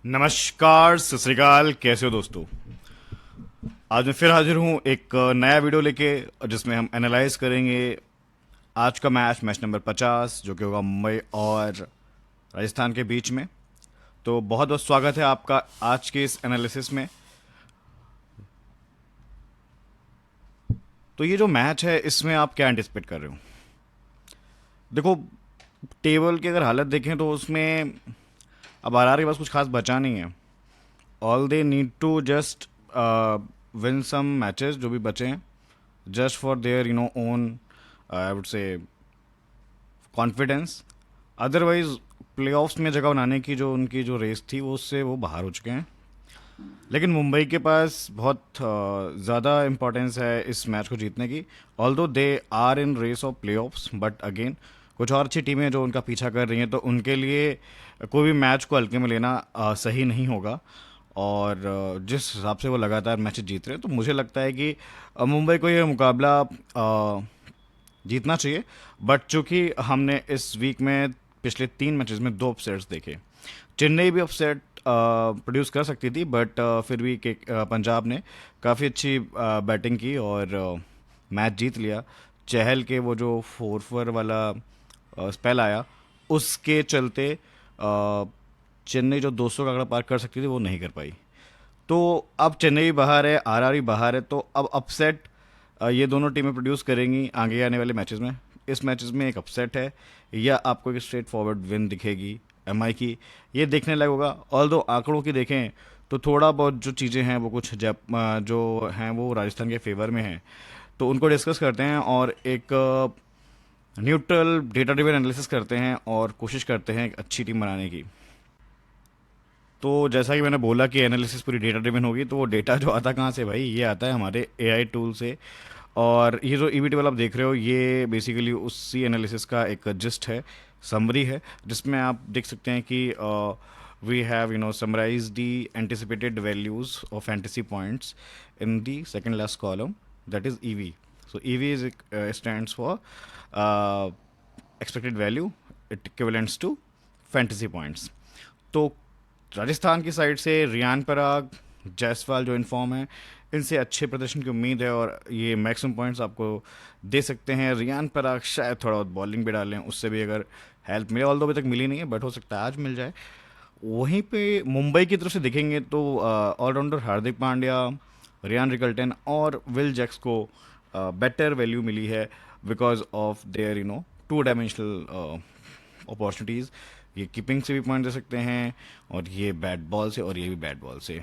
नमस्कार, सत श्री अकाल। कैसे हो दोस्तों? आज मैं फिर हाजिर हूँ एक नया वीडियो लेके, जिसमें हम एनालाइज करेंगे आज का मैच नंबर 50, जो कि होगा मुंबई और राजस्थान के बीच में। तो बहुत बहुत स्वागत है आपका आज के इस एनालिसिस में। तो ये जो मैच है, इसमें आप क्या एंटिसिपेट कर रहे हो? देखो, टेबल की अगर हालत देखें तो उसमें अब आरआर के पास कुछ खास बचा नहीं है। All they need to just win some matches जो भी बचे हैं, just for their own, I would say, confidence. Otherwise playoffs में जगह बनाने की जो उनकी जो रेस थी, वो उससे वो बाहर हो चुके हैं। लेकिन मुंबई के पास बहुत ज़्यादा इंपॉर्टेंस है इस मैच को जीतने की। Although they are in race of playoffs, but again कुछ और अच्छी टीमें जो उनका पीछा कर रही हैं, तो उनके लिए कोई भी मैच को हल्के में लेना सही नहीं होगा। और जिस हिसाब से वो लगातार मैच जीत रहे हैं, तो मुझे लगता है कि मुंबई को ये मुकाबला जीतना चाहिए। बट चूंकि हमने इस वीक में पिछले 3 मैचेस में 2 अपसेट्स देखे। चेन्नई भी अपसेट प्रोड्यूस कर सकती थी, बट फिर भी पंजाब ने काफ़ी अच्छी बैटिंग की और मैच जीत लिया। चहल के वो जो 4 ओवर वाला स्पेल आया, उसके चलते चेन्नई जो 200 का आंकड़ा पार कर सकती थी, वो नहीं कर पाई। तो अब चेन्नई भी बाहर है, आरआर भी बाहर है, तो अब अपसेट ये दोनों टीमें प्रोड्यूस करेंगी आगे आने वाले मैचेस में। इस मैचेस में एक अपसेट है, या आपको एक स्ट्रेट फॉरवर्ड विन दिखेगी एमआई की, ये देखने लायक होगा। ऑल दो आंकड़ों की देखें तो थोड़ा बहुत जो चीज़ें हैं वो कुछ जो हैं वो राजस्थान के फेवर में हैं। तो उनको डिस्कस करते हैं और एक न्यूट्रल डेटा ड्रिवन एनालिसिस करते हैं और कोशिश करते हैं एक अच्छी टीम बनाने की। तो जैसा कि मैंने बोला कि एनालिसिस पूरी डेटा ड्रिवन होगी, तो वो डेटा जो आता कहाँ से भाई? ये आता है हमारे एआई टूल से। और ये जो ईवी टेबल आप देख रहे हो, ये बेसिकली उसी एनालिसिस का एक जिस्ट है, समरी है, जिसमें आप देख सकते हैं कि we have summarise the anticipated values of fantasy points in the second last column, that is EV. So EV is stands for expected value, it equivalents to fantasy points. तो राजस्थान की साइड से रियान पराग, जायसवाल जो इन्फॉर्म है, इनसे अच्छे प्रदर्शन की उम्मीद है और ये मैक्सिमम पॉइंट्स आपको दे सकते हैं। रियान पराग शायद थोड़ा बहुत बॉलिंग भी डालें, उससे भी अगर हेल्प मिले, ऑल्दो अभी तक मिली नहीं है, बट हो सकता है आज मिल जाए। वहीं पे मुंबई की तरफ से देखेंगे तो allrounder Hardik Pandya, Ryan Rickelton और विल जैक्स को बेटर वैल्यू मिली है because of their 2 dimensional opportunities. ये कीपिंग से भी पॉइंट दे सकते हैं, और ये बैट बॉल से, और ये भी बैट बॉल से।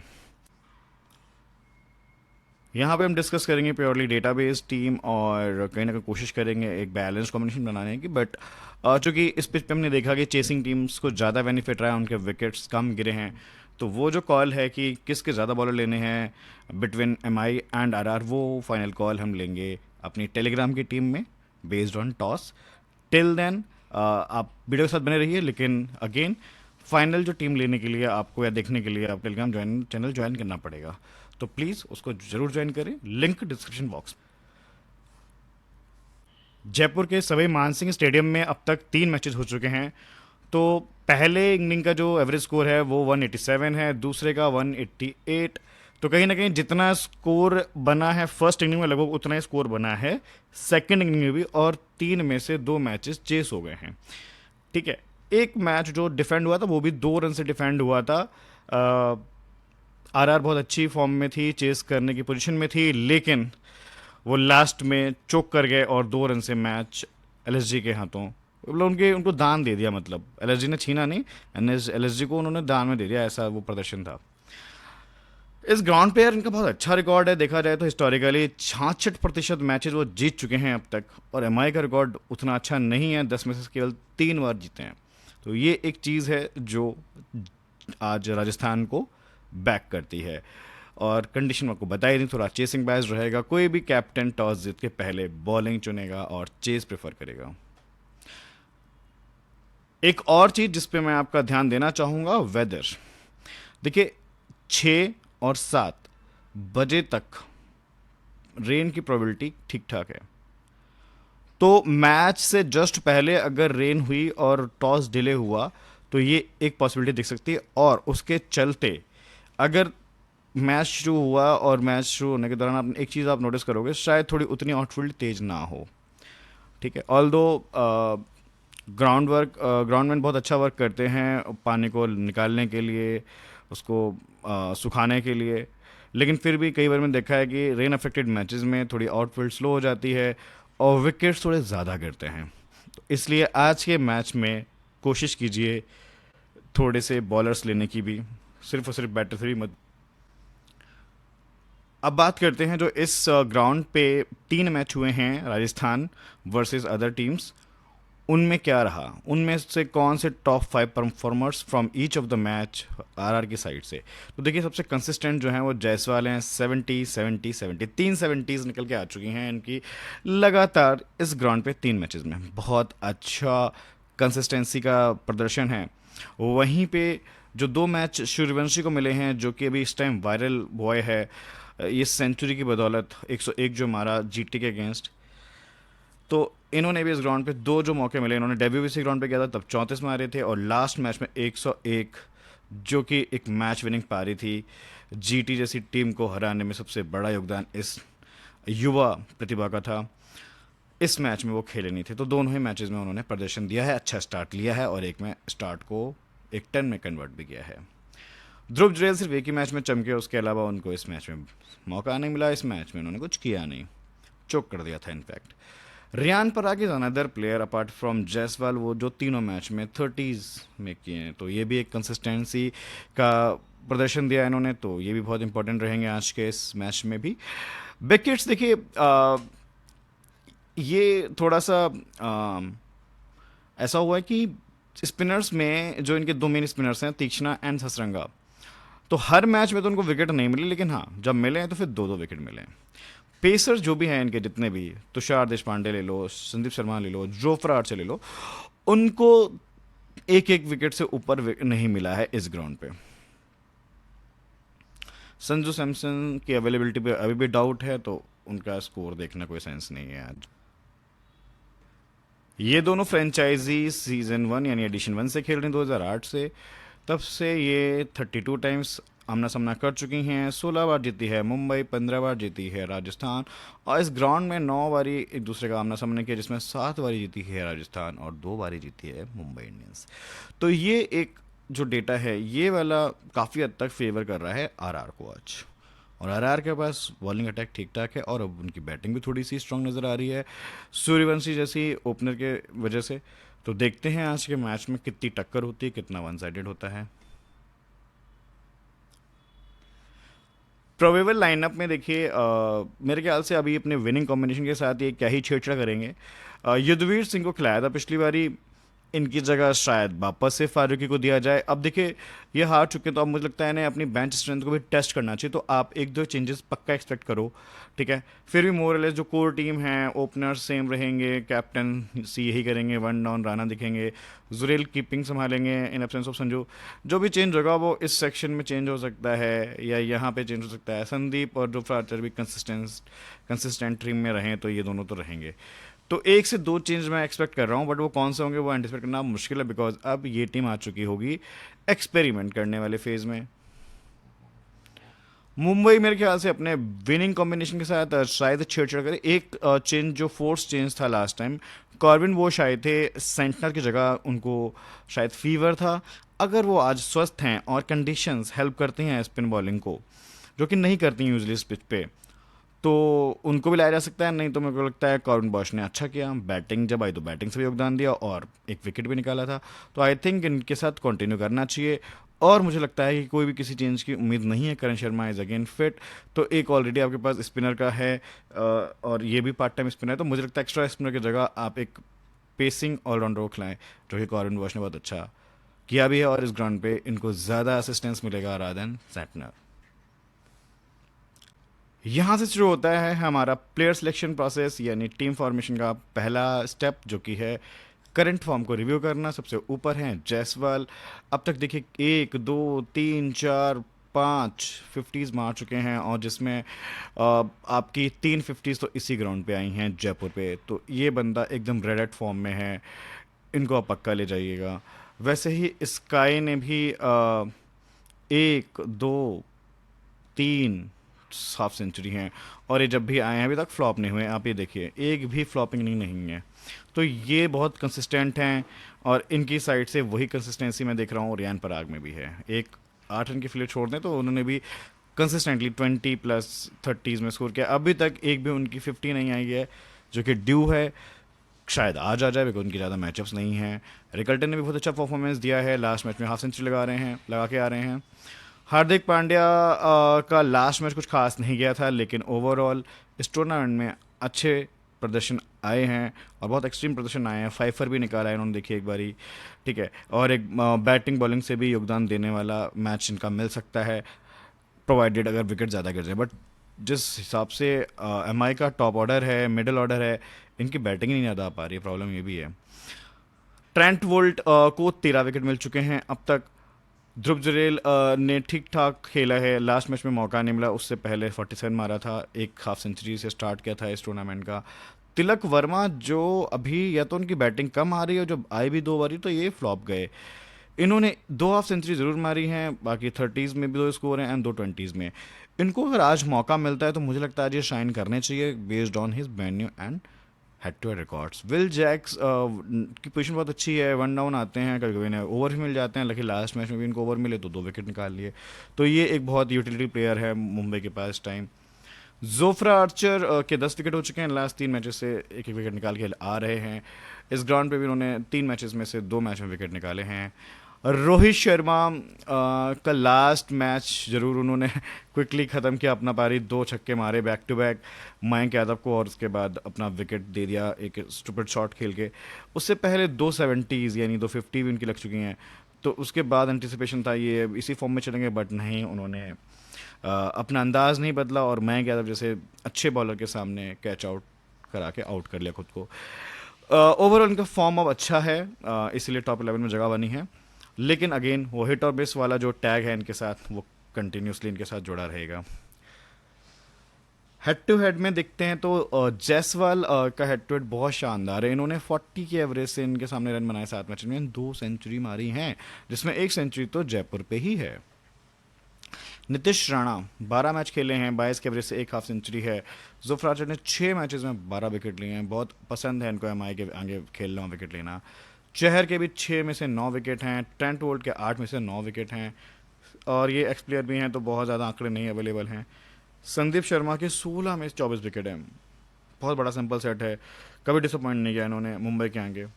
यहाँ पे हम डिस्कस करेंगे प्योरली डेटाबेस टीम, और कहीं ना कहीं कोशिश करेंगे एक बैलेंस कॉम्बिनेशन बनाने की। बट चूंकि इस पिच पे हमने देखा कि चेसिंग टीम्स को ज़्यादा बेनिफिट रहा है, उनके विकेट्स कम गिरे हैं, तो वो जो कॉल है कि किसके ज़्यादा बॉलर लेने हैं बिटवीन एमआई एंड आरआर, वो फाइनल कॉल हम लेंगे अपनी टेलीग्राम की टीम में based on toss. Till then आप वीडियो के साथ बने रहिए, लेकिन अगेन फाइनल जो टीम लेने के लिए आपको या देखने के लिए आप टेलीग्राम चैनल ज्वाइन करना पड़ेगा। तो प्लीज़ उसको जरूर ज्वाइन करें, लिंक डिस्क्रिप्शन बॉक्स। जयपुर के सवाई मानसिंह स्टेडियम में अब तक 3 मैचेस हो चुके हैं। तो पहले इनिंग का जो एवरेज स्कोर है वो 187 है, दूसरे का 188। तो कहीं ना कहीं जितना स्कोर बना है फर्स्ट इनिंग में, लगभग उतना ही स्कोर बना है सेकंड इनिंग में भी, और 3 में से 2 मैचेस चेस हो गए हैं। ठीक है, एक मैच जो डिफेंड हुआ था वो भी 2 रन से डिफेंड हुआ था। आरआर बहुत अच्छी फॉर्म में थी, चेस करने की पोजीशन में थी, लेकिन वो लास्ट में चोक कर गए और 2 रन से मैच एलएसजी के हाथों, मतलब उनको दान दे दिया। मतलब एलएसजी ने छीना नहीं, एलएसजी को उन्होंने दान में दे दिया, ऐसा वो प्रदर्शन था। इस ग्राउंड पे यार इनका बहुत अच्छा रिकॉर्ड है, देखा जाए तो हिस्टोरिकली 66% मैचेस वो जीत चुके हैं अब तक, और एमआई का रिकॉर्ड उतना अच्छा नहीं है, 10 में से केवल 3 बार जीते हैं। तो ये एक चीज़ है जो आज राजस्थान को बैक करती है। और कंडीशन आपको बताई नहीं, थोड़ा चेसिंग बैच रहेगा, कोई भी कैप्टन टॉस जीत के पहले बॉलिंग चुनेगा और चेस प्रेफर करेगा। एक और चीज़ जिस पे मैं आपका ध्यान देना चाहूँगा, वेदर। देखिए, 6 और 7 बजे तक रेन की प्रोबेबिलिटी ठीक ठाक है। तो मैच से जस्ट पहले अगर रेन हुई और टॉस डिले हुआ, तो ये एक पॉसिबिलिटी दिख सकती है। और उसके चलते अगर मैच शुरू हुआ और मैच शुरू होने के दौरान आप एक चीज़ आप नोटिस करोगे, शायद थोड़ी उतनी आउटफील्ड तेज ना हो। ठीक है, ऑल दो ग्राउंडमैन बहुत अच्छा वर्क करते हैं पानी को निकालने के लिए, उसको सुखाने के लिए, लेकिन फिर भी कई बार मैंने देखा है कि रेन अफेक्टेड मैचेस में थोड़ी आउटफील्ड स्लो हो जाती है और विकेट्स थोड़े ज़्यादा गिरते हैं। तो इसलिए आज के मैच में कोशिश कीजिए थोड़े से बॉलर्स लेने की भी, सिर्फ और सिर्फ बैटर से भी मत। अब बात करते हैं जो इस ग्राउंड पे 3 मैच हुए हैं राजस्थान वर्सेस अदर टीम्स, उनमें क्या रहा, उनमें से कौन से top 5 performers from each of the match RR की साइड से। तो देखिए सबसे कंसिस्टेंट जो हैं वो जायसवाल हैं, 70 70 70, 3 70s निकल के आ चुकी हैं इनकी लगातार इस ग्राउंड पे 3 मैचेस में, बहुत अच्छा कंसिस्टेंसी का प्रदर्शन है। वहीं पे जो 2 मैच सूर्यवंशी को मिले हैं जो कि अभी इस टाइम वायरल बॉय है, ये सेंचुरी की बदौलत 101 जो मारा जीटी के अगेंस्ट, तो इन्होंने भी इस ग्राउंड पे दो जो मौके मिले, इन्होंने डेब्यू भी इसी ग्राउंड पे किया था, तब 34 मारे थे और लास्ट मैच में 101, जो कि एक मैच विनिंग पारी थी। जीटी जैसी टीम को हराने में सबसे बड़ा योगदान इस युवा प्रतिभा का था। इस मैच में वो खेले नहीं थे, तो दोनों ही मैचेस में उन्होंने प्रदर्शन दिया है, अच्छा स्टार्ट लिया है और एक में स्टार्ट को एक 10 में कन्वर्ट भी किया है। ध्रुव जुरैल सिर्फ एक ही मैच में चमके, उसके अलावा उनको इस मैच में मौका नहीं मिला, इस मैच में उन्होंने कुछ किया नहीं, चोक कर दिया था in fact. Riyan Parag is another player apart from Jaiswal, वो जो तीनों मैच में 30s में किए हैं, तो ये भी एक कंसिस्टेंसी का प्रदर्शन दिया इन्होंने, तो ये भी बहुत इंपॉर्टेंट रहेंगे आज के इस मैच में भी। विकेट्स देखिए ये थोड़ा सा ऐसा हुआ है कि स्पिनर्स में जो इनके 2 मेन स्पिनर्स हैं, तीक्ष्णा एंड हसरंगा, तो हर मैच में तो उनको विकेट नहीं मिले, लेकिन हाँ जब मिले हैं तो फिर 2-2 विकेट मिले हैं। पेसर्स जो भी हैं इनके जितने भी, तुषार देशपांडे ले लो, संदीप शर्मा ले लो, जोफ्रा आर्चर ले लो, उनको एक एक विकेट से ऊपर नहीं मिला है इस ग्राउंड पे। संजू सैमसन की अवेलेबिलिटी पे अभी भी डाउट है, तो उनका स्कोर देखना कोई सेंस नहीं है आज। ये दोनों फ्रेंचाइजी सीजन 1 यानी एडिशन 1 से खेल रही हैं, 2008 से, तब से ये 32 टाइम्स आमना सामना कर चुकी हैं। 16 बार जीती है मुंबई, 15 बार जीती है राजस्थान, और इस ग्राउंड में 9 बारी एक दूसरे का आमना सामना किया, जिसमें 7 बारी जीती है राजस्थान और 2 बारी जीती है मुंबई इंडियंस। तो ये एक जो डेटा है ये वाला काफ़ी हद तक फेवर कर रहा है आरआर को आज, और आरआर के पास बॉलिंग अटैक ठीक ठाक है और अब उनकी बैटिंग भी थोड़ी सी स्ट्रांग नज़र आ रही है सूर्यवंशी जैसी ओपनर के वजह से। तो देखते हैं आज के मैच में कितनी टक्कर होती है, कितना वन साइडेड होता है। प्रोबेबल लाइनअप में देखिए मेरे ख्याल से अभी अपने विनिंग कॉम्बिनेशन के साथ ये क्या ही छेड़छाड़ करेंगे। युद्धवीर सिंह को खिलाया था पिछली बारी, इनकी जगह शायद वापस से फारूकी को दिया जाए। अब देखिए ये हार चुके, तो अब मुझे लगता है इन्हें अपनी बेंच स्ट्रेंथ को भी टेस्ट करना चाहिए, तो आप 1-2 चेंजेस पक्का एक्सपेक्ट करो। ठीक है, फिर भी मोरलेस जो कोर टीम है, ओपनर्स सेम रहेंगे, कैप्टन सी यही करेंगे, वन डाउन राणा दिखेंगे, जुरेल कीपिंग संभालेंगे इन एब्सेंस ऑफ संजू। जो भी चेंज होगा वो इस सेक्शन में चेंज हो सकता है या यहाँ पे चेंज हो सकता है। संदीप और जो फ्राचर भी कंसिस्टेंट टीम में रहें, तो ये दोनों तो रहेंगे। तो 1 से 2 चेंज मैं एक्सपेक्ट कर रहा हूँ, बट वो कौन से होंगे वो एंटिसिपेट करना मुश्किल है, बिकॉज अब ये टीम आ चुकी होगी एक्सपेरिमेंट करने वाले फेज में। मुंबई मेरे ख्याल से अपने विनिंग कॉम्बिनेशन के साथ शायद छेड़छाड़ करे। एक चेंज जो फोर्स चेंज था लास्ट टाइम, कॉर्बिन बोश आए थे सेंटनर की जगह, उनको शायद फीवर था। अगर वो आज स्वस्थ हैं और कंडीशंस हेल्प करती हैं स्पिन बॉलिंग को, जो कि नहीं करती हैं यूजली इस पिच पे, तो उनको भी लाया जा सकता है। नहीं तो मेरे को लगता है कॉर्बिन बॉश ने अच्छा किया, बैटिंग जब आई तो बैटिंग से भी योगदान दिया और एक विकेट भी निकाला था, तो आई थिंक इनके साथ कंटिन्यू करना चाहिए। और मुझे लगता है कि कोई भी किसी चेंज की उम्मीद नहीं है। करण शर्मा इज़ अगेन फिट, तो एक ऑलरेडी आपके पास स्पिनर का है और ये भी पार्ट टाइम स्पिनर है, तो मुझे लगता है एक्स्ट्रा स्पिनर की जगह आप एक पेसिंग ऑलराउंडर को खिलाएं, जो कि कॉर्बिन बॉश ने बहुत अच्छा किया भी है, और इस ग्राउंड पे इनको ज़्यादा असिस्टेंस मिलेगा रादर देन सैटनर। यहाँ से शुरू होता है हमारा प्लेयर सिलेक्शन प्रोसेस, यानी टीम फॉर्मेशन का पहला स्टेप, जो कि है करंट फॉर्म को रिव्यू करना। सबसे ऊपर हैं जायसवाल, अब तक देखिए 1 2 3 4 5 50s मार चुके हैं, और जिसमें आपकी 3 50s तो इसी ग्राउंड पे आई हैं जयपुर पे, तो ये बंदा एकदम रेड एट फॉर्म में है, इनको आप पक्का ले जाइएगा। वैसे ही स्काई ने भी एक दो तीन हाफ सेंचुरी हैं, और ये जब भी आए हैं अभी तक फ्लॉप नहीं हुए। आप ये देखिए, एक भी फ्लॉपिंग नहीं है। तो ये बहुत कंसिस्टेंट हैं, और इनकी साइड से वही कंसिस्टेंसी मैं देख रहा हूँ रियान पराग में भी है। एक 8 रन की फ्लेट छोड़ दें तो उन्होंने भी कंसिस्टेंटली 20+30s में स्कोर किया। अभी तक एक भी उनकी 50 नहीं आई है, जो कि ड्यू है। शायद आज आ जाए, बिकॉज उनकी ज़्यादा मैचअप्स नहीं हैं। रिकल्टन ने भी बहुत अच्छा परफॉर्मेंस दिया है, लास्ट मैच में हाफ सेंचुरी लगा के आ रहे हैं। हार्दिक पांड्या का लास्ट मैच कुछ खास नहीं गया था, लेकिन ओवरऑल इस टूर्नामेंट में अच्छे प्रदर्शन आए हैं, और बहुत एक्सट्रीम प्रदर्शन आए हैं। फाइफर भी निकाला है इन्होंने, देखिए एक बारी, ठीक है। और एक बैटिंग बॉलिंग से भी योगदान देने वाला मैच इनका मिल सकता है, प्रोवाइडेड अगर विकेट ज़्यादा गिर जाए। बट जिस हिसाब से एम आई का टॉप ऑर्डर है, मिडिल ऑर्डर है, इनकी बैटिंग ही नहीं ज़्यादा आ पा रही है, प्रॉब्लम ये भी है। ट्रेंट वोल्ट को 13 विकेट मिल चुके हैं अब तक। ध्रुव जुरेल ने ठीक ठाक खेला है, लास्ट मैच में मौका नहीं मिला, उससे पहले 47 मारा था, एक हाफ सेंचुरी से स्टार्ट किया था इस टूर्नामेंट का। तिलक वर्मा जो अभी, या तो उनकी बैटिंग कम आ रही है, जो आई भी 2 बारी तो ये फ्लॉप गए। इन्होंने 2 हाफ सेंचुरी ज़रूर मारी हैं, बाकी 30s में भी 2 स्कोर हैं एंड 2 20s में। इनको अगर आज मौका मिलता है तो मुझे लगता है आज ये शाइन करने चाहिए, based on his menu and head to head records. Will Jacks की पोजीशन बहुत अच्छी है, 1 डाउन आते हैं, कभी कभी इन्हें ओवर भी मिल जाते हैं, लेकिन लास्ट मैच में भी इनको ओवर मिले तो 2 विकेट निकाल लिए। तो ये एक बहुत यूटिलिटी प्लेयर है मुंबई के पास टाइम। जोफ्रा आर्चर के 10 विकेट हो चुके हैं, लास्ट 3 मैचेस से एक एक विकेट निकाल के आ रहे हैं। इस ग्राउंड पे भी उन्होंने 3 मैचेस में से 2 मैच में विकेट निकाले हैं। रोहित शर्मा का लास्ट मैच ज़रूर उन्होंने क्विकली ख़त्म किया अपना पारी, 2 छक्के मारे back to back Mayank Yadav को, और उसके बाद अपना विकेट दे दिया एक स्टूपिड शॉट खेल के। उससे पहले 2 70s यानी 250 भी उनकी लग चुकी हैं। तो उसके बाद एंटिसिपेशन था ये इसी फॉर्म में चलेंगे, बट नहीं, उन्होंने अपना अंदाज़ नहीं बदला, और मयंक यादव जैसे अच्छे बॉलर के सामने कैच आउट करा के आउट कर लिया खुद को। ओवरऑल इनका फॉर्म अब अच्छा है, इसीलिए टॉप 11 में जगह बनी है। लेकिन अगेन वो हिट और मिस वाला जो टैग है इनके साथ, वो कंटिन्यूसली इनके साथ जुड़ा रहेगा। हेड टू हेड में देखते हैं तो जायसवाल का हेड टू हेड बहुत शानदार है। इन्होंने 40 के एवरेज से इनके सामने रन बनाए 7 मैच में, 2 सेंचुरी मारी हैं, जिसमें 1 सेंचुरी तो जयपुर पे ही है। नीतीश राणा 12 मैच खेले हैं, 22 के एवरेज से एक हाफ सेंचुरी है। जुफराज ने 6 मैचेस में 12 विकेट लिए हैं, बहुत पसंद है इनको एम आई के आगे खेलना, विकेट लेना। चहर के भी 6 में से 9 विकेट हैं, ट्रेंट वोल्ट के 8 में से 9 विकेट हैं, और ये एक्स प्लेयर भी हैं तो बहुत ज़्यादा आंकड़े नहीं अवेलेबल हैं। संदीप शर्मा के 16 में से 24 विकेट हैं, बहुत बड़ा सिंपल सेट है, कभी डिसअपॉइंट नहीं किया इन्होंने मुंबई के आगे।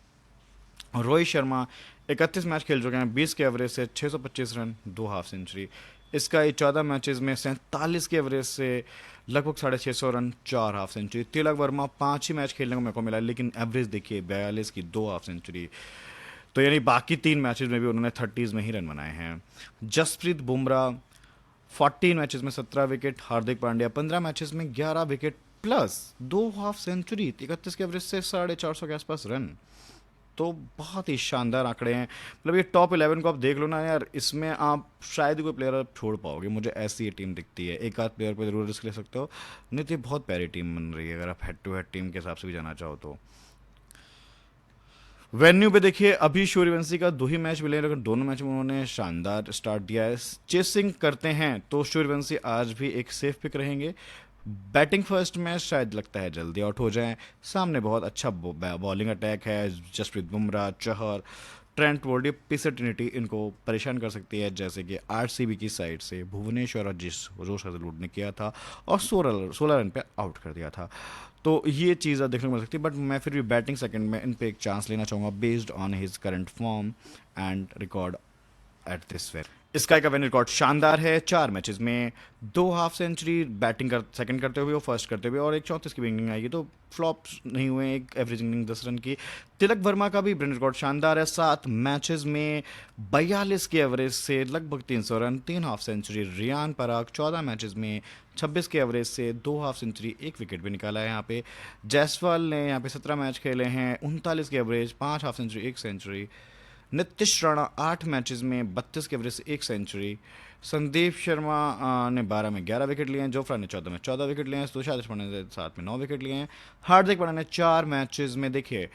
और रोहित शर्मा 31 मैच खेल चुके हैं, 20 के एवरेज से 625 रन, 2 हाफ सेंचुरी। इसका ये 14 मैचेस में 47 के एवरेज से लगभग 650 run, 4 half century. Tilak Varma 5 ही मैच खेलने को मेरे को मिला, लेकिन एवरेज देखिए 42 की, 2 हाफ सेंचुरी। तो यानी बाकी 3 मैचेस में भी उन्होंने 30s में ही रन बनाए हैं। जसप्रीत बुमराह 14 मैचेस में 17 विकेट, हार्दिक पांड्या 15 मैचेस में 11 विकेट प्लस 2 हाफ सेंचुरी, 31 के एवरेज से 450 के आसपास रन। तो बहुत ही शानदार आंकड़े हैं। मतलब ये टॉप 11 को आप देख लो ना यार, इसमें आप शायद ही कोई प्लेयर आप छोड़ पाओगे, मुझे ऐसी ये टीम दिखती है। एक आध प्लेयर पर जरूर रिस्क ले सकते हो, नहीं तो ये बहुत प्यारी टीम बन रही है अगर आप हेड टू हेड टीम के हिसाब से भी जाना चाहो तो। वेन्यू पे देखिए, अभी सूर्यवंशी का 2 ही मैच मिले हैं, लेकिन दोनों मैच में उन्होंने शानदार स्टार्ट दिया है। चेसिंग करते हैं तो सूर्यवंशी आज भी एक सेफ पिक रहेंगे। बैटिंग फर्स्ट मैच शायद लगता है जल्दी आउट हो जाएं, सामने बहुत अच्छा बॉलिंग अटैक है, Jasprit Bumrah, Chahar, Trent Boult, pacer trinity इनको परेशान कर सकती है, जैसे कि आरसीबी की साइड से भुवनेश्वर और जिस जोश हजलवुड ने किया था, और 16 रन पे आउट कर दिया था। तो ये चीज़ देखने को मिल सकती है, बट मैं फिर भी बैटिंग सेकंड में इन पे एक चांस लेना चाहूँगा, based on his current form and record at this where. Sky का विन रिकॉर्ड शानदार है, 4 मैचेस में 2 हाफ सेंचुरी, बैटिंग कर सेकंड करते हुए और फर्स्ट करते हुए, और एक 34 की इनिंग आएगी, तो फ्लॉप्स नहीं हुए, एक एवरेज इनिंग 10 रन की। तिलक वर्मा का भी विन रिकॉर्ड शानदार है, 7 मैचेस में 42 के एवरेज से लगभग 300 run, 3 half century. Riyan Parag 14 matches में 26 के एवरेज से 2 हाफ सेंचुरी, एक विकेट भी निकाला है यहाँ पे। जायसवाल ने यहाँ पे 17 मैच खेले हैं, 39 के एवरेज, 5 हाफ सेंचुरी, एक सेंचुरी। नीतीश राणा 8 मैचेस में 32 के एवरेज से एक सेंचुरी। संदीप शर्मा ने 12 में 11 विकेट लिए हैं, जोफ्रा ने 14 में 14 विकेट लिए हैं, तुषार देशपांडे ने 7 में 9 विकेट लिए हैं। हार्दिक पांड्या ने 4 मैचेस में देखिए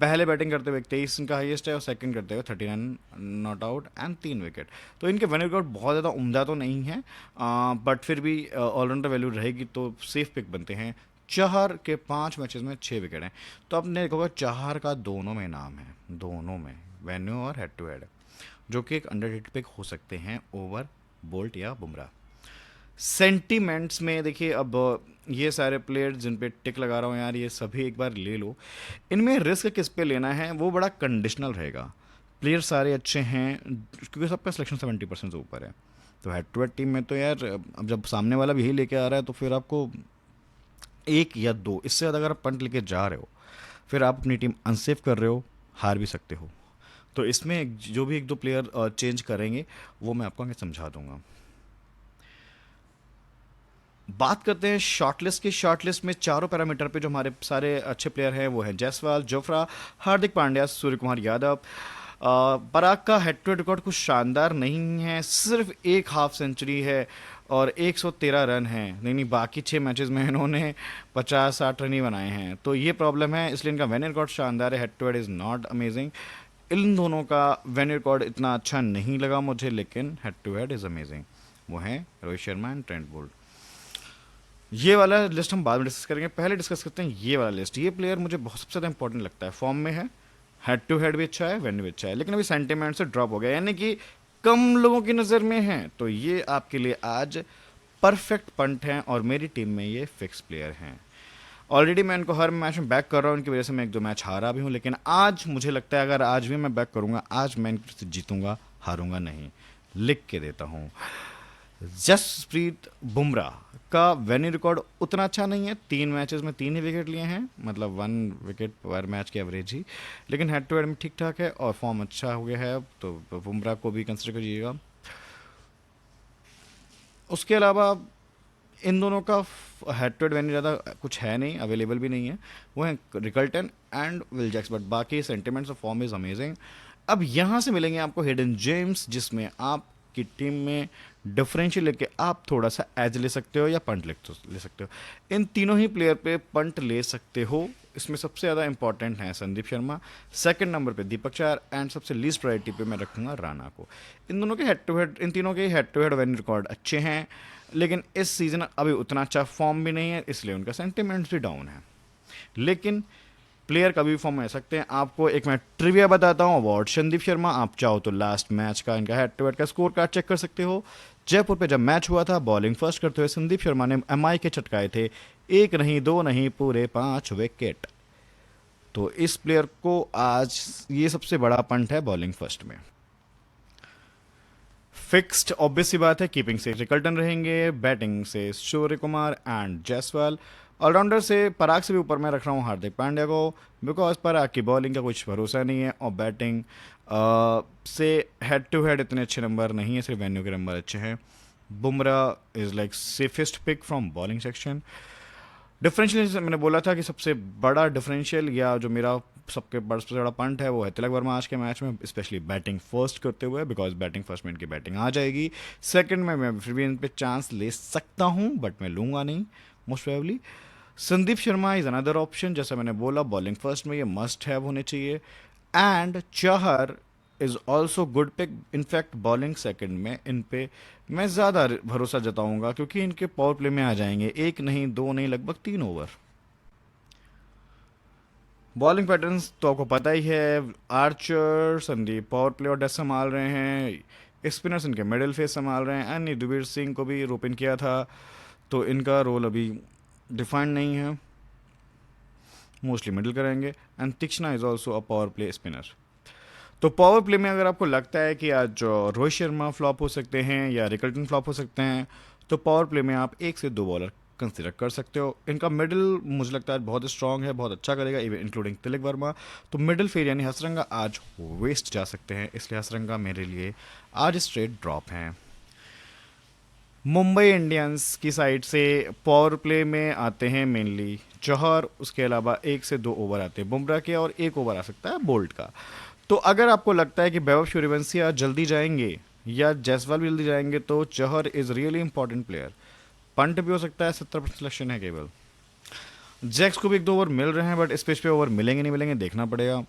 पहले बैटिंग करते हुए 23 इनका हाईएस्ट है और सेकंड करते हुए 39 नॉट आउट एंड 3 विकेट। तो इनके विन रिकॉर्ड बहुत ज़्यादा उम्दा तो नहीं है, बट फिर भी ऑलराउंडर वैल्यू रहेगी तो सेफ पिक बनते हैं। चार के 5 मैचेस में 6 विकेट हैं। तो आपने देखा होगा चार का दोनों में नाम है, दोनों में, वेन्यू और हेड टू हेड, जो कि एक अंडररेटेड पिक हो सकते हैं ओवर बोल्ट या बुमराह। सेंटीमेंट्स में देखिए, अब ये सारे प्लेयर्स जिन पे टिक लगा रहा हूँ यार, ये सभी एक बार ले लो। इनमें रिस्क किस पे लेना है वो बड़ा कंडीशनल रहेगा। प्लेयर सारे अच्छे हैं क्योंकि सबका सिलेक्शन 70% से ऊपर है। तो हेड टू हेड टीम में तो यार, अब जब सामने वाला भी यही लेके आ रहा है तो फिर आपको एक या दो, इससे ज़्यादा अगर आप पंट लेके जा रहे हो फिर आप अपनी टीम अनसेफ कर रहे हो, हार भी सकते हो। तो इसमें जो भी एक दो प्लेयर चेंज करेंगे वो मैं आपको आगे समझा दूंगा। बात करते हैं शॉर्टलिस्ट की। शॉर्टलिस्ट में चारों पैरामीटर पे जो हमारे सारे अच्छे प्लेयर हैं वो हैं जयसवाल, जोफ्रा, हार्दिक पांड्या, सूर्य कुमार यादव। पराग का हेड टू हेड रिकॉर्ड कुछ शानदार नहीं है, सिर्फ एक हाफ सेंचुरी है और 113 रन हैं, नहीं बाकी 6 मैचेस में इन्होंने 50-60 रन ही बनाए हैं। तो ये प्रॉब्लम है, इसलिए इनका वेन्यू रिकॉर्ड शानदार है, head to head is not amazing. इन दोनों का वेन्यू रिकॉर्ड इतना अच्छा नहीं लगा मुझे, लेकिन head to head is amazing. वो हैं Rohit Sharma and Trent Boult. ये वाला लिस्ट हम बाद में डिस्कस करेंगे, पहले डिस्कस करते हैं ये वाला लिस्ट। ये प्लेयर मुझे बहुत सबसे ज़्यादा इंपॉर्टेंट लगता है, फॉर्म में है, हेड टू हेड भी अच्छा है, वेन्यू भी अच्छा है, लेकिन अभी सेंटिमेंट से ड्रॉप हो गया, यानी कि कम लोगों की नज़र में है। तो ये आपके लिए आज परफेक्ट पंट हैं और मेरी टीम में ये फिक्स प्लेयर हैं। ऑलरेडी मैं इनको हर मैच में बैक कर रहा हूँ, इनकी वजह से मैं एक दो मैच हारा भी हूँ, लेकिन आज मुझे लगता है अगर आज भी मैं बैक करूँगा, आज मैं इनसे जीतूंगा, हारूंगा नहीं। लिख के देता हूँ, जसप्रीत बुमराह का वेन्यू रिकॉर्ड उतना अच्छा नहीं है, 3 मैचेस में 3 ही विकेट लिए हैं, मतलब 1 विकेट पर मैच की एवरेज ही, लेकिन हेड टू हेड में ठीक ठाक है और फॉर्म अच्छा हो गया है अब, तो बुमराह को भी कंसिडर करिएगा। उसके अलावा इन दोनों का हेड टू हेड वेन्यू ज़्यादा कुछ है नहीं, अवेलेबल भी नहीं है, वो है Rickelton and Will Jacks, but बाकी sentiments of form is amazing. अब यहाँ से मिलेंगे आपको हिडन जेम्स, जिसमें आपकी टीम में डिफरेंशियल लेके आप थोड़ा सा एज ले सकते हो या पंट ले सकते हो। इन तीनों ही प्लेयर पे पंट ले सकते हो। इसमें सबसे ज़्यादा इंपॉर्टेंट है संदीप शर्मा, सेकंड नंबर पे दीपक चार एंड सबसे लीस्ट प्रायोरिटी पे मैं रखूंगा राणा को। इन दोनों के हेड टू हेड, इन तीनों के head to head venue record अच्छे हैं, लेकिन इस सीज़न अभी उतना अच्छा फॉर्म भी नहीं है, इसलिए उनका सेंटिमेंट्स भी डाउन है। लेकिन प्लेयर कभी भी फॉर्म में आ सकते हैं। आपको एक मैं ट्रिविया बताता हूँ अवार्ड संदीप शर्मा, आप चाहो तो लास्ट मैच का इनका हेड टू हेड का स्कोर कार्ड चेक कर सकते हो। जयपुर पे जब मैच हुआ था, बॉलिंग फर्स्ट करते हुए संदीप शर्मा ने एमआई के छटकाए थे, एक नहीं दो नहीं पूरे 5 विकेट। तो इस प्लेयर को आज ये सबसे बड़ा पंट है बॉलिंग फर्स्ट में। फिक्स्ड ऑब्वियस सी बात है, कीपिंग से रिकल्टन रहेंगे, बैटिंग से सूर्य कुमार एंड जायसवाल, ऑलराउंडर से पराग से भी ऊपर मैं रख रहा हूँ हार्दिक पांड्या को, बिकॉज पराग की बॉलिंग का कुछ भरोसा नहीं है, और बैटिंग से हेड टू हेड इतने अच्छे नंबर नहीं है, सिर्फ वेन्यू के नंबर अच्छे हैं। Bumrah is like safest pick from bowling section. Differential मैंने बोला था कि सबसे बड़ा डिफरेंशियल या जो मेरा सबसे बड़ा पंट है वो है तिलक वर्मा आज के मैच में, स्पेशली बैटिंग फर्स्ट करते हुए, बिकॉज बैटिंग फर्स्ट में इनकी बैटिंग आ जाएगी। सेकंड में मैं फिर भी इन पे चांस ले सकता हूँ, बट मैं लूँगा नहीं most probably. Sandeep Sharma is another option, जैसा मैंने बोला बॉलिंग फर्स्ट में ये मस्ट हैव होने चाहिए। And Chahar is also good pick, in fact bowling second में इन पे मैं ज़्यादा भरोसा जताऊंगा, क्योंकि इनके पावर प्ले में आ जाएंगे, एक नहीं दो नहीं लगभग 3 ओवर। बॉलिंग पैटर्न्स तो आपको पता ही है, आर्चर संदीप पावर प्ले और डेथ संभाल रहे हैं, स्पिनर्स इनके मिडिल फेस संभाल रहे हैं, एंड युजवेंद्र सिंह को भी रोपिन किया था, तो इनका रोल अभी डिफाइंड नहीं है, मोस्टली मिडिल करेंगे। And Theekshana is also a power play spinner. तो पावर प्ले में अगर आपको लगता है कि आज रोहित शर्मा फ्लॉप हो सकते हैं या रिकल्टन फ्लॉप हो सकते हैं, तो पावर प्ले में आप 1 से 2 बॉलर कंसिडर कर सकते हो। इनका मिडिल मुझे लगता है बहुत स्ट्रांग है, बहुत अच्छा करेगा, इवन इंक्लूडिंग तिलक वर्मा। तो मिडिल फेयर यानी हसरंगा आज वेस्ट जा सकते हैं, इसलिए हसरंगा मेरे लिए आज स्ट्रेट ड्रॉप हैं। मुंबई इंडियंस की साइड से पावर प्ले में आते हैं मेनली जौहर, उसके अलावा 1 से 2 ओवर आते हैं बुमराह के और 1 ओवर आ सकता है बोल्ट का। तो अगर आपको लगता है कि वैभव सूर्यवंशी आज जल्दी जाएंगे या जायसवाल भी जल्दी जाएंगे, तो जौहर is really important player. Pant भी हो सकता है, 70% सिलेक्शन है केवल। जैक्स को भी एक दो ओवर मिल रहे हैं, बट इस पिच पे ओवर मिलेंगे नहीं मिलेंगे देखना पड़ेगा।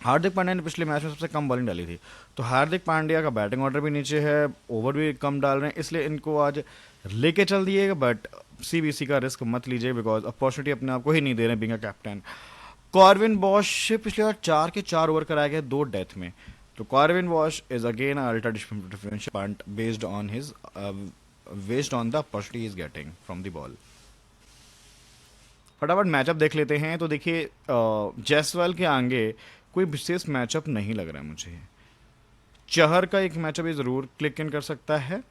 हार्दिक पांड्या ने पिछले मैच में सबसे कम बॉलिंग डाली थी, तो हार्दिक पांड्या का बैटिंग ऑर्डर भी नीचे है, ओवर भी कम डाल रहे हैं, इसलिए इनको आज लेके चल दिएगा। बट सीबीसी का रिस्क मत लीजिए, बिकॉज अपॉर्चुनिटी अपने आप को ही नहीं दे रहे हैं बिंग कैप्टन। कॉर्विन बॉश पिछले बार 4 के 4 ओवर कराए गए 2 डेथ में, तो Corbin Bosch is again ultra differential point based on the opportunity is getting from the ball. फटाफट मैचअप देख लेते हैं। तो देखिए, जायसवाल के आगे कोई विशेष मैचअप नहीं लग रहा है मुझे। चहर का एक मैचअप ये ज़रूर क्लिक इन कर सकता है।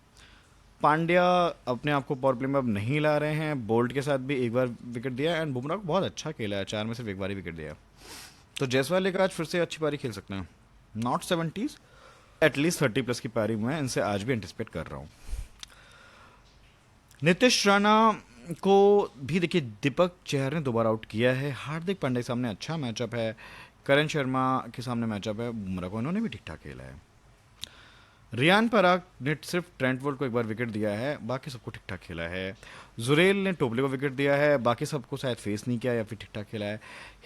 पांड्या अपने आप को पावर प्ले में अब नहीं ला रहे हैं, बोल्ट के साथ भी एक बार विकेट दिया एंड बुमराह को बहुत अच्छा खेला है, 4 में सिर्फ एक बार ही विकेट दिया। तो जायसवाल एक आज फिर से अच्छी पारी खेल सकते हैं, नॉट 70s, एटलीस्ट 30+ की पारी मैं इनसे आज भी एंटिसिपेट कर रहा हूँ। नीतीश राणा को भी देखिए दीपक चहर ने दोबारा आउट किया है। हार्दिक पांड्या के सामने अच्छा मैचअप है, करण शर्मा के सामने मैचअप है, बुमराह को इन्होंने भी ठीक ठाक खेला है। रियान पराग ने सिर्फ ट्रेंट बोल्ट को एक बार विकेट दिया है, बाकी सबको ठीक ठाक खेला है। जुरेल ने टोपले को विकेट दिया है, बाकी सबको शायद फेस नहीं किया या फिर ठीक ठाक खेला है।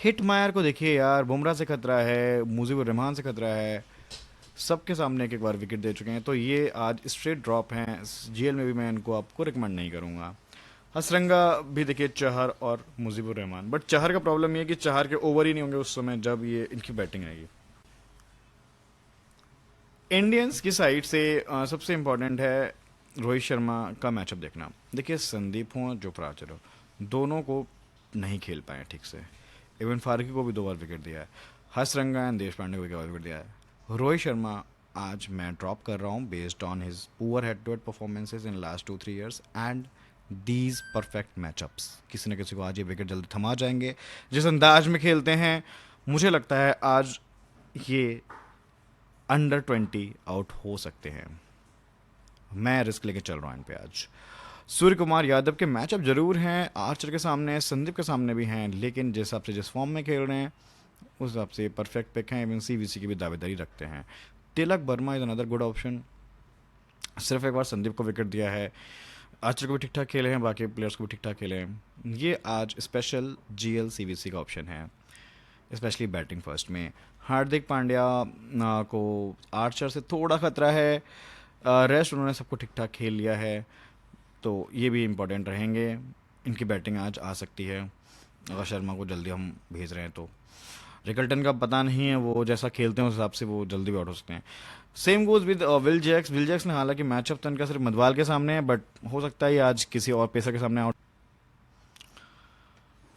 हिट मायर को देखिए यार, बुमराह से खतरा है, मुजीबुर रहमान से खतरा है, सबके सामने एक एक बार विकेट दे चुके हैं, तो ये आज स्ट्रेट ड्रॉप हैं। जीएल में भी मैं इनको आपको रिकमेंड नहीं करूँगा। हसरंगा भी देखिए चहर और मुजीबुर रहमान, बट चहर का प्रॉब्लम ये है कि चहर के ओवर ही नहीं होंगे उस समय जब ये इनकी बैटिंग आएगी। इंडियंस की साइड से सबसे इम्पोर्टेंट है रोहित शर्मा का मैचअप देखना। देखिए संदीप हो जो प्राचर हो, दोनों को नहीं खेल पाए ठीक से। इवन फारूकी को भी 2 बार विकेट दिया है, हसरंगा एंड देश पांडे को भी 1 बार विकेट दिया है। रोहित शर्मा आज मैं ड्रॉप कर रहा हूँ based on his poor head to head performances in last 2-3 years and these perfect matchups. किसी न किसी को आज ये विकेट जल्दी थमा जाएंगे जिस अंदाज में खेलते हैं। मुझे लगता है आज ये अंडर 20 आउट हो सकते हैं। मैं रिस्क लेके चल रहा हूँ इन पे आज। सूर्य कुमार यादव के मैचअप जरूर हैं, आर्चर के सामने, संदीप के सामने भी हैं, लेकिन जिस हिसाब से जिस फॉर्म में खेल रहे हैं उस हिसाब से परफेक्ट पिक हैं। इवन सीवीसी की भी दावेदारी रखते हैं। Tilak Varma is another good option, सिर्फ एक बार संदीप को विकेट दिया है, आर्चर को भी ठीक ठाक खेले हैं, बाकी प्लेयर्स को भी ठीक ठाक खेले हैं। ये आज स्पेशल जीएल सीवीसी का ऑप्शन है, स्पेशली बैटिंग फर्स्ट में। हार्दिक पांड्या को आर्चर से थोड़ा खतरा है, रेस्ट उन्होंने सबको ठीक ठाक खेल लिया है, तो ये भी इम्पोर्टेंट रहेंगे। इनकी बैटिंग आज आ सकती है अगर शर्मा को जल्दी हम भेज रहे हैं तो। रिकल्टन का पता नहीं है, वो जैसा खेलते हैं उस हिसाब से वो जल्दी भी आउट हो सकते हैं। Same goes with Will Jacks. Will Jacks ने हालांकि मैचअप तो इनका सिर्फ मधवाल के सामने है, बट हो सकता है आज किसी और पेसर के सामने आउट।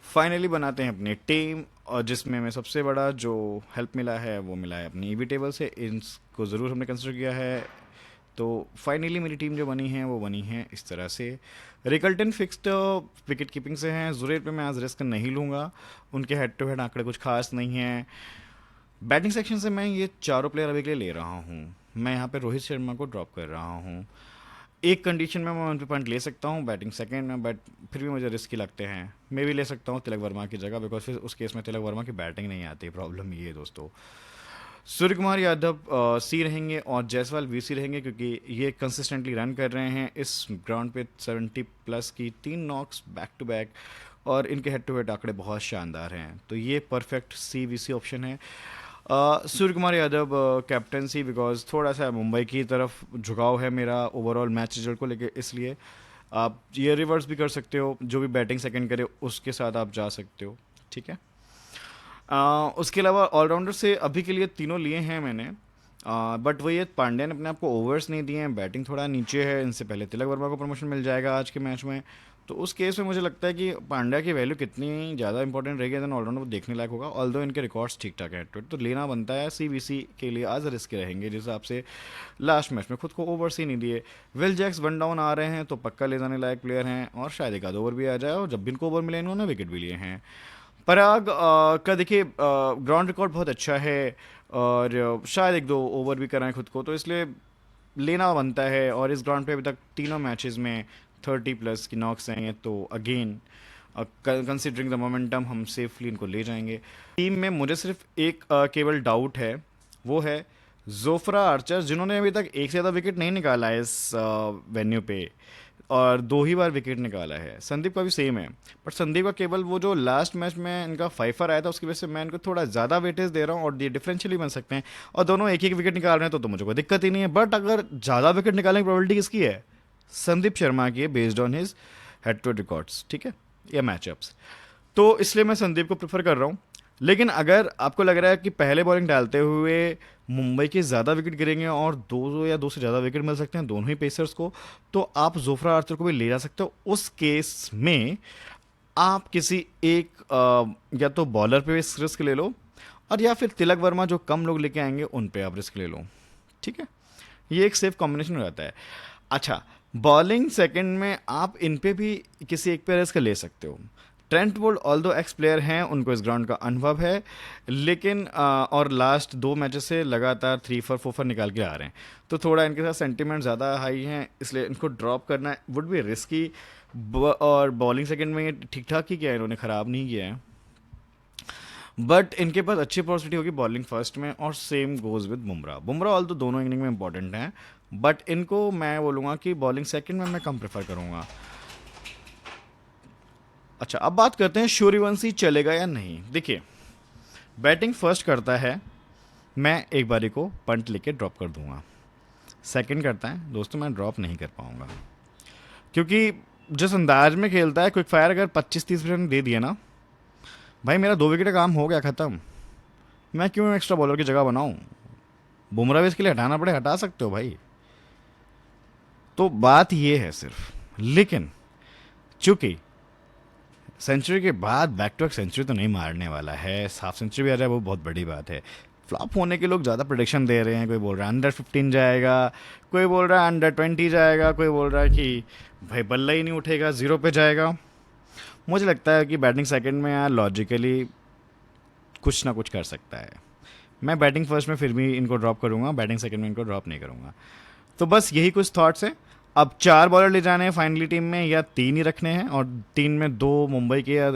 फाइनली बनाते हैं अपनी टीम, और जिसमें हमें सबसे बड़ा जो हेल्प मिला है वो मिला है अपनी ईवी टेबल से। इनको ज़रूर हमने कंसिडर किया है, तो फाइनली मेरी टीम जो बनी है वो बनी है इस तरह से। रिकल्टन फिक्स्ड विकेट कीपिंग से हैं, जुरेल पे मैं आज रिस्क नहीं लूँगा, उनके हेड टू हेड आंकड़े कुछ खास नहीं हैं। बैटिंग सेक्शन से मैं ये चारों प्लेयर अभी के लिए ले रहा हूँ। मैं यहाँ पे रोहित शर्मा को ड्रॉप कर रहा हूँ। एक कंडीशन में मैं उन पे पॉइंट ले सकता हूँ बैटिंग सेकंड में, बट फिर भी मुझे रिस्की लगते हैं। मैं भी ले सकता हूँ तिलक वर्मा की जगह, बिकॉज फिर उस केस में तिलक वर्मा की बैटिंग नहीं आती। प्रॉब्लम ये है दोस्तों। सूर्य कुमार यादव सी रहेंगे और जायसवाल वी सी रहेंगे, क्योंकि ये कंसिस्टेंटली रन कर रहे हैं इस ग्राउंड पे। 70+ की 3 नॉक्स बैक टू बैक, और इनके हेड टू हेड आंकड़े बहुत शानदार हैं, तो ये perfect C V C option है। Suryakumar Yadav captaincy, because थोड़ा सा मुंबई की तरफ झुकाव है मेरा ओवरऑल मैच रिजल्ट को लेके, इसलिए आप ये रिवर्स भी कर सकते हो, जो भी बैटिंग सेकंड करे उसके साथ आप जा सकते हो, ठीक है। उसके अलावा ऑलराउंडर से अभी के लिए तीनों लिए हैं मैंने, बट वही है, पांड्या ने अपने आप को ओवर्स नहीं दिए हैं, बैटिंग थोड़ा नीचे है। इनसे पहले तिलक वर्मा को प्रमोशन मिल जाएगा आज के मैच में, तो उस केस में मुझे लगता है कि पांड्या की वैल्यू कितनी ज़्यादा इंपॉर्टेंट रहेगी देन ऑलराउंडर, वो देखने लायक होगा। ऑल्दो इनके रिकॉर्ड्स ठीक ठाक हैं, तो लेना बनता है। सीबीसी के लिए आज रिस्क रहेंगे, जिस हिसाब से लास्ट मैच में खुद को ओवर्स ही नहीं दिए। विल जैक्स 1 डाउन आ रहे हैं, तो पक्का ले जाने लायक प्लेयर हैं, और शायद एक आध ओवर भी आ जाए, और जब भी इनको ओवर मिले इन्होंने विकेट भी लिए हैं। पराग का देखिए ग्राउंड रिकॉर्ड बहुत अच्छा है, और शायद 1-2 ओवर भी कराएं खुद को, तो इसलिए लेना बनता है। और इस ग्राउंड पे अभी तक तीनों मैचेस में 30+ की नॉक्स हैं, तो अगेन कंसिडरिंग द मोमेंटम हम सेफली इनको ले जाएंगे। टीम में मुझे सिर्फ एक केवल डाउट है, वो है जोफ्रा आर्चर, जिन्होंने अभी तक एक से ज़्यादा विकेट नहीं निकाला है इस वेन्यू पे। और 2 ही बार विकेट निकाला है। संदीप का भी सेम है, बट संदीप का केवल वो जो लास्ट मैच में इनका फाइफर आया था उसकी वजह से मैं इनको थोड़ा ज़्यादा वेटेज दे रहा हूँ, और ये डिफरेंशियली बन सकते हैं, और दोनों एक एक विकेट निकाल रहे हैं तो मुझे कोई दिक्कत ही नहीं है। बट अगर ज़्यादा विकेट निकालने की प्रोबेबिलिटी किसकी है? संदीप शर्मा की है, based on his head to records, ठीक है, या मैचअप्स। तो इसलिए मैं संदीप को प्रेफर कर रहा हूँ। लेकिन अगर आपको लग रहा है कि पहले बॉलिंग डालते हुए मुंबई के ज़्यादा विकेट गिरेंगे और 2 से ज़्यादा विकेट मिल सकते हैं दोनों ही पेसर्स को, तो आप जोफ्रा आर्चर को भी ले जा सकते हो। उस केस में आप किसी एक या तो बॉलर पे रिस्क ले लो, और या फिर तिलक वर्मा जो कम लोग लेके आएंगे उन पे आप रिस्क ले लो, ठीक है। ये एक सेफ कॉम्बिनेशन हो जाता है। अच्छा, बॉलिंग सेकंड में आप इन पे भी किसी एक पे रिस्क ले सकते हो। ट्रेंट बोल्ट ऑल दो एक्स प्लेयर हैं, उनको इस ग्राउंड का अनुभव है, लेकिन और लास्ट 2 मैचेस से लगातार 3 for 4 निकाल के आ रहे हैं, तो थोड़ा इनके साथ सेंटीमेंट ज़्यादा हाई हैं, इसलिए इनको ड्रॉप करना वुड बी रिस्की। और बॉलिंग सेकंड में ये ठीक ठाक ही किया है, इन्होंने ख़राब नहीं किया है, बट इनके पास अच्छी पॉसिबिलिटी होगी बॉलिंग फर्स्ट में, और same goes with Bumrah. Bumrah all तो दोनों इनिंग में इंपॉर्टेंट हैं, बट इनको मैं बोलूँगा कि बॉलिंग सेकंड में मैं कम प्रेफर करूँगा। अच्छा, अब बात करते हैं सूर्यवंशी चलेगा या नहीं। देखिए, बैटिंग फर्स्ट करता है, मैं एक बारी को पंट लेके ड्रॉप कर दूंगा। सेकंड करता है दोस्तों, मैं ड्रॉप नहीं कर पाऊंगा, क्योंकि जिस अंदाज में खेलता है, क्विक फायर अगर 25-30 रन दे दिए ना भाई, मेरा 2 विकेट का काम हो गया ख़त्म। मैं क्यों एक्स्ट्रा बॉलर की जगह बनाऊं? बुमराह भी इसके लिए हटाना पड़े, हटा सकते हो भाई। तो बात ये है सिर्फ, लेकिन चूंकि सेंचुरी के बाद बैक टू बैक सेंचुरी तो नहीं मारने वाला है, हाफ सेंचुरी भी आ जाए वो बहुत बड़ी बात है। फ्लॉप होने के लोग ज़्यादा प्रोडिक्शन दे रहे हैं, कोई बोल रहा है अंडर 15 जाएगा, कोई बोल रहा है अंडर 20 जाएगा, कोई बोल रहा है कि भाई बल्ला ही नहीं उठेगा, 0 पे जाएगा। मुझे लगता है कि बैटिंग सेकंड में यार लॉजिकली कुछ ना कुछ कर सकता है। मैं बैटिंग फर्स्ट में फिर भी इनको ड्रॉप करूँगा, बैटिंग सेकंड में इनको ड्रॉप नहीं करूँगा। तो बस यही कुछ थॉट्स हैं। अब 4 बॉलर ले जाने हैं फाइनली टीम में, या 3 ही रखने हैं, और 3 में 2 मुंबई के या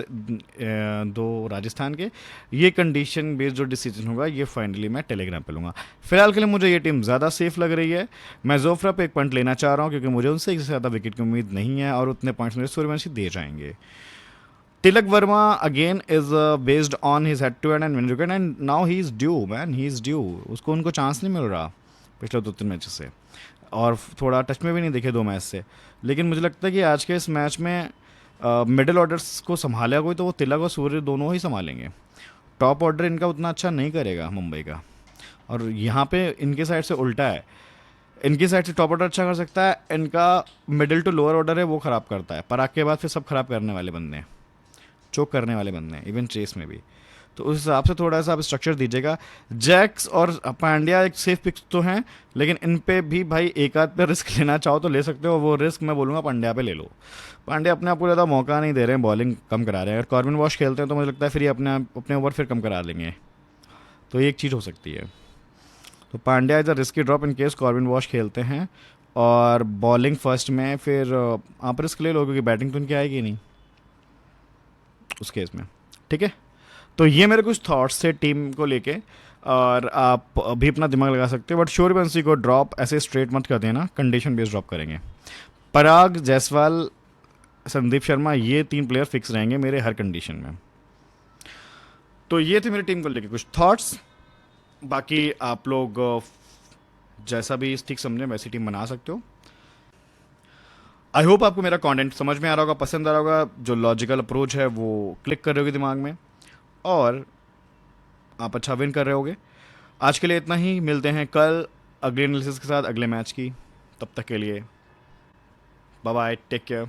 2 राजस्थान के, ये कंडीशन बेस्ड जो डिसीजन होगा ये फाइनली मैं टेलीग्राम पे लूँगा। फिलहाल के लिए मुझे ये टीम ज़्यादा सेफ लग रही है। मैं जोफ्रा पे एक पॉइंट लेना चाह रहा हूँ, क्योंकि मुझे उनसे एक से ज़्यादा विकेट की उम्मीद नहीं है, और उतने पॉइंट्स मुझे सूर्यवंशी दे जाएंगे। Tilak Varma again is based on his head to head and win wicket, and now he is due man, he is due. उसको उनको चांस नहीं मिल रहा पिछले 2-3 मैचेस से, और थोड़ा टच में भी नहीं दिखे 2 मैच से। लेकिन मुझे लगता है कि आज के इस मैच में मिडिल ऑर्डर्स को संभालेगा कोई, तो वो तिलक और सूर्य दोनों ही संभालेंगे। टॉप ऑर्डर इनका उतना अच्छा नहीं करेगा मुंबई का, और यहाँ पे इनके साइड से उल्टा है। इनकी साइड से टॉप ऑर्डर अच्छा कर सकता है, इनका मिडिल टू लोअर ऑर्डर है वो ख़राब करता है। पराग के बाद फिर सब खराब करने वाले बंदे हैं, चोक करने वाले बंदे हैं, इवन चेस में भी। तो उस हिसाब से थोड़ा सा आप स्ट्रक्चर दीजिएगा। जैक्स और पांड्या एक सेफ पिक्स तो हैं, लेकिन इन पे भी भाई एक आध पे रिस्क लेना चाहो तो ले सकते हो। वो रिस्क मैं बोलूँगा पांड्या पे ले लो। पांड्या अपने आप को ज़्यादा मौका नहीं दे रहे हैं, बॉलिंग कम करा रहे हैं। अगर कॉर्बिन वॉश खेलते हैं तो मुझे लगता है फिर ये अपने ओवर फिर कम करा लेंगे, तो ये एक चीज़ हो सकती है। तो Pandya is a risky drop in case Corbin wash खेलते हैं, और बॉलिंग फर्स्ट में फिर आप रिस्क ले लो, क्योंकि बैटिंग तो उनकी आएगी नहीं उस केस में, ठीक है। तो ये मेरे कुछ थॉट्स थे टीम को लेके, और आप अभी अपना दिमाग लगा सकते हो। बट सूर्यवंशी को ड्रॉप ऐसे स्ट्रेट मत कर देना, कंडीशन बेस्ड ड्रॉप करेंगे। पराग, जायसवाल, संदीप शर्मा, ये 3 प्लेयर फिक्स रहेंगे मेरे हर कंडीशन में। तो ये थे मेरी टीम को लेके कुछ थॉट्स। बाकी आप लोग जैसा भी ठीक समझें वैसी टीम बना सकते हो। आई होप आपको मेरा कंटेंट समझ में आ रहा होगा, पसंद आ रहा होगा। जो लॉजिकल अप्रोच है वो क्लिक कर रहे होगे दिमाग में, और आप अच्छा विन कर रहे होगे। आज के लिए इतना ही, मिलते हैं कल अगले एनालिसिस के साथ अगले मैच की। तब तक के लिए बाय बाय, टेक केयर।